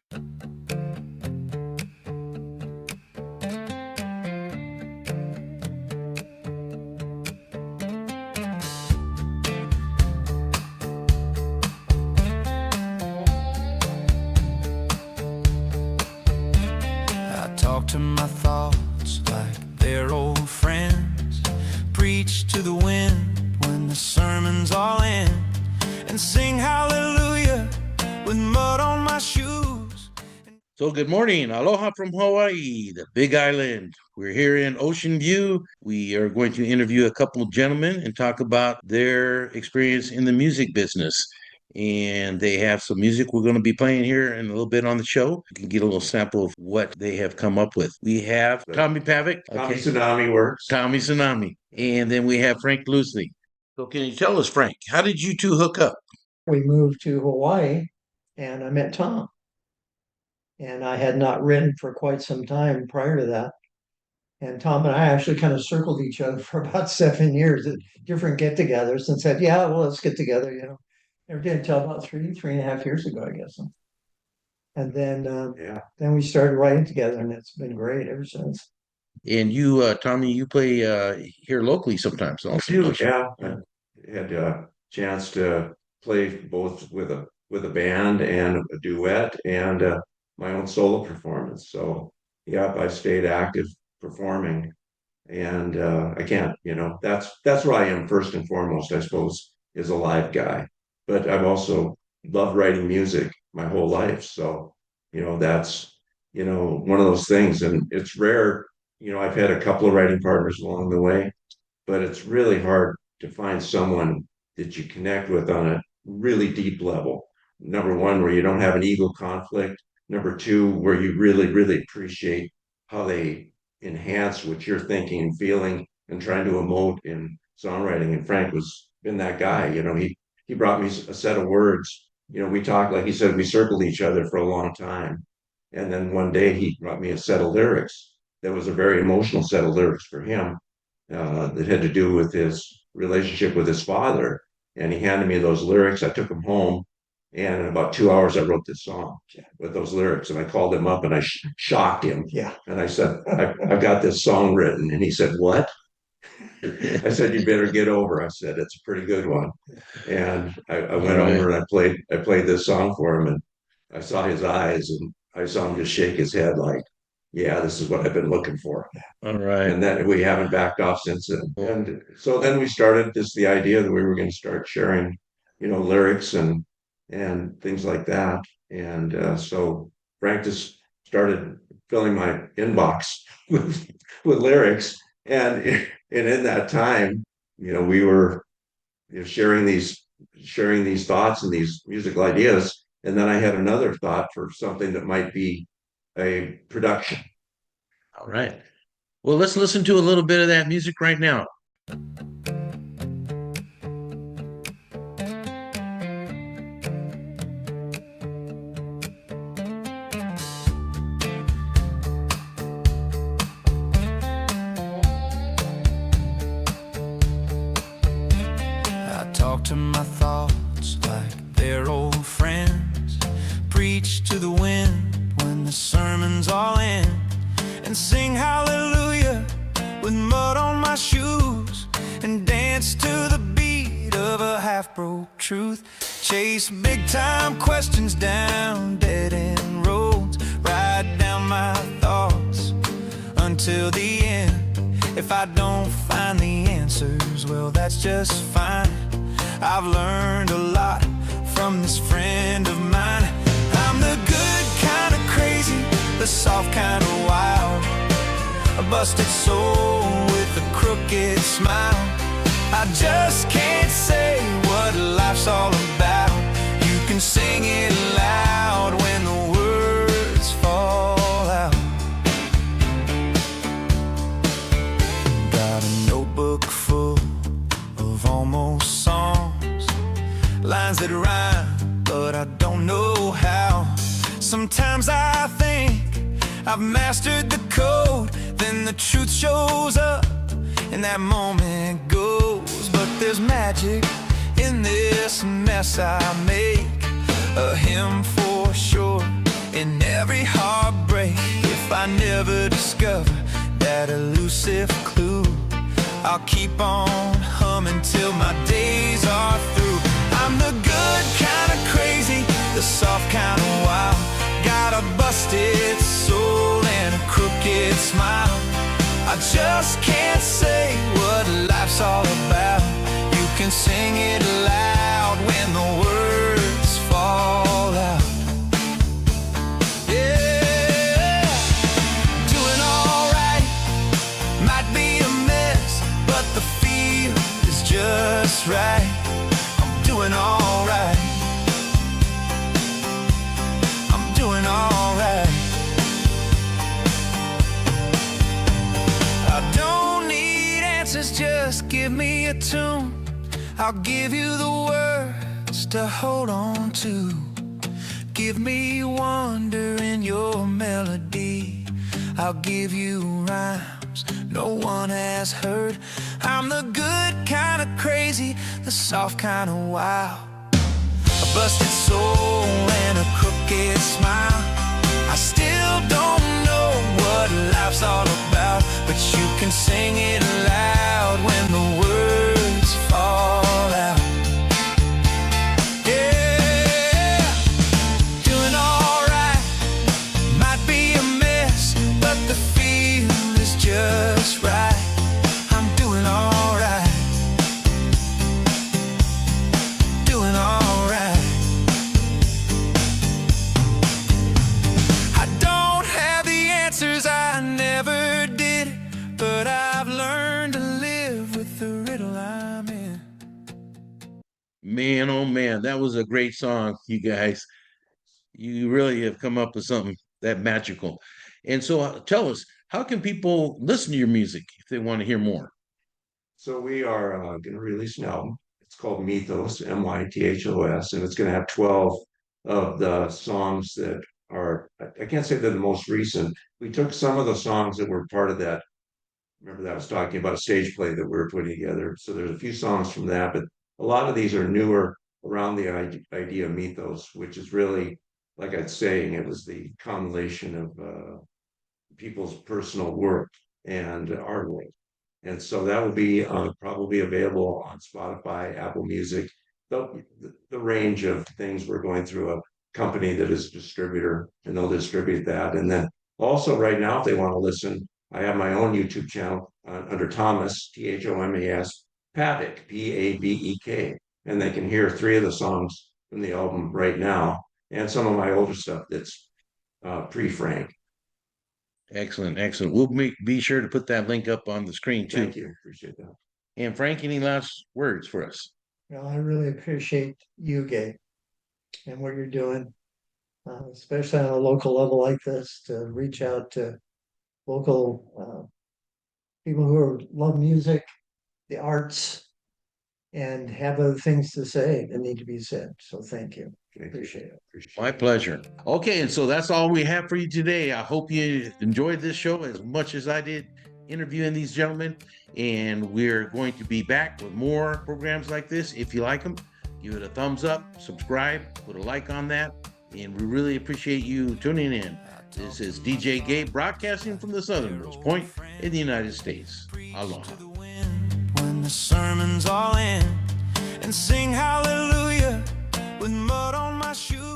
I talk to my thoughts like they're old friends, preach to the wind when the sermon's all in, and sing hallelujah with mud on my shoes. So good morning, aloha from Hawaii, the Big Island. We're here in Ocean View. We are going to interview a couple of gentlemen and talk about their experience in the music business. And they have some music we're going to be playing here in a little bit on the show. You can get a little sample of what they have come up with. We have Tommy Pavek. Tommy Tsunami works. Tommy Tsunami. And then we have Frank Loosli. So can you tell us, Frank, how did you two hook up? We moved to Hawaii and I met Tom. And I had not written for quite some time prior to that. And Tom and I actually kind of circled each other for about 7 years at different get-togethers and said, yeah, well, let's get together, Never did until about 3.5 years ago, I guess. And then we started writing together and it's been great ever since. And you, Tommy, you play here locally sometimes also. Yeah. I had a chance to play both with a band and a duet and my own solo performance. So yeah, I stayed active performing, and I can't, that's where I am first and foremost, I suppose, is a live guy. But I've also loved writing music my whole life. So, that's, one of those things, and it's rare. I've had a couple of writing partners along the way, but it's really hard to find someone that you connect with on a really deep level. Number one, where you don't have an ego conflict. Number two, where you really, really appreciate how they enhance what you're thinking and feeling and trying to emote in songwriting. And Frank was been that guy. He brought me a set of words. We talked, like he said, we circled each other for a long time. And then one day he brought me a set of lyrics that was a very emotional set of lyrics for him that had to do with his relationship with his father. And he handed me those lyrics. I took them home. And in about 2 hours, I wrote this song with those lyrics. And I called him up and I shocked him. Yeah. And I said, I've got this song written. And he said, what? I said, you better get over. I said, it's a pretty good one. And I went over and I played this song for him. And I saw his eyes and I saw him just shake his head like, yeah, this is what I've been looking for. All right. And then we haven't backed off since then. And so then we started the idea that we were going to start sharing, lyrics and things like that. And so Frank just started filling my inbox with lyrics. And in that time, we were sharing these thoughts and these musical ideas. And then I had another thought for something that might be a production. All right. Well, let's listen to a little bit of that music right now. I talk to my thoughts like they're old friends, preach to the wind when the sermon's all in, and sing hallelujah with mud on my shoes, and dance to the beat of a half-broke truth. Chase big-time questions down dead-end roads, ride down my thoughts until the end. If I don't find the answers, well, that's just fine. I've learned a lot from this friend of mine. I'm the good kind of crazy, the soft kind of wild, a busted soul with a crooked smile. I just can't say what life's all about. You can sing it loud when the words fall out. Got a notebook full of almost songs, lines that rhyme, but I don't know how. Sometimes I think I've mastered the code, then the truth shows up and that moment goes. But there's magic in this mess I make, a hymn for sure in every heartbreak if I never discover that elusive clue. I'll keep on humming till my days are through. I'm the good kind of crazy, the soft kind of wild. Got a busted soul and a crooked smile. I just can't say what life's all about. You can sing it loud when the words fall out. Yeah, doing alright, might be a mess, but the feel is just right. I'm doing alright. I'm doing alright. I don't need answers, just give me a tune. I'll give you the words to hold on to. Give me wonder in your melody. I'll give you rhymes no one has heard. I'm the good kind of crazy, the soft kind of wild. A busted soul and a crooked smile. I still don't know what life's all about, but you can sing it loud when the words fall out. Yeah, doing alright, might be a mess, but the feel is just right. I'm doing alright, doing alright. I don't have the answers, I never did, but I've learned to live with the riddle I'm in. Man, oh man, that was a great song, you guys. You really have come up with something that magical. And so tell us, how can people listen to your music if they want to hear more? So we are going to release an album. It's called Mythos, Mythos, and it's going to have 12 of the songs that are, I can't say they're the most recent. We took some of the songs that were part of that. Remember that I was talking about a stage play that we were putting together. So there's a few songs from that, but a lot of these are newer around the idea of mythos, which is really, like I was saying, it was the combination of people's personal work and our world. And so that will be probably available on Spotify, Apple Music, the range of things. We're going through a company that is a distributor, and they'll distribute that. And then also right now, if they want to listen, I have my own YouTube channel under Thomas, Thomas, Pavek, Pavek, and they can hear 3 of the songs from the album right now, and some of my older stuff that's pre-Frank. Excellent, excellent. We'll be sure to put that link up on the screen too. Thank you, appreciate that. And Frank, any last words for us? Well, I really appreciate you, Gabe, and what you're doing, especially on a local level like this, to reach out to local people who love music, the arts, and have other things to say that need to be said. So thank you. Appreciate it. My pleasure. Okay, and so that's all we have for you today. I hope you enjoyed this show as much as I did interviewing these gentlemen. And we're going to be back with more programs like this. If you like them, give it a thumbs up, subscribe, put a like on that. And we really appreciate you tuning in. This is DJ Gabe broadcasting from the southernmost point in the United States. Aloha. When the sermon's all in, and sing hallelujah with mud on my shoes.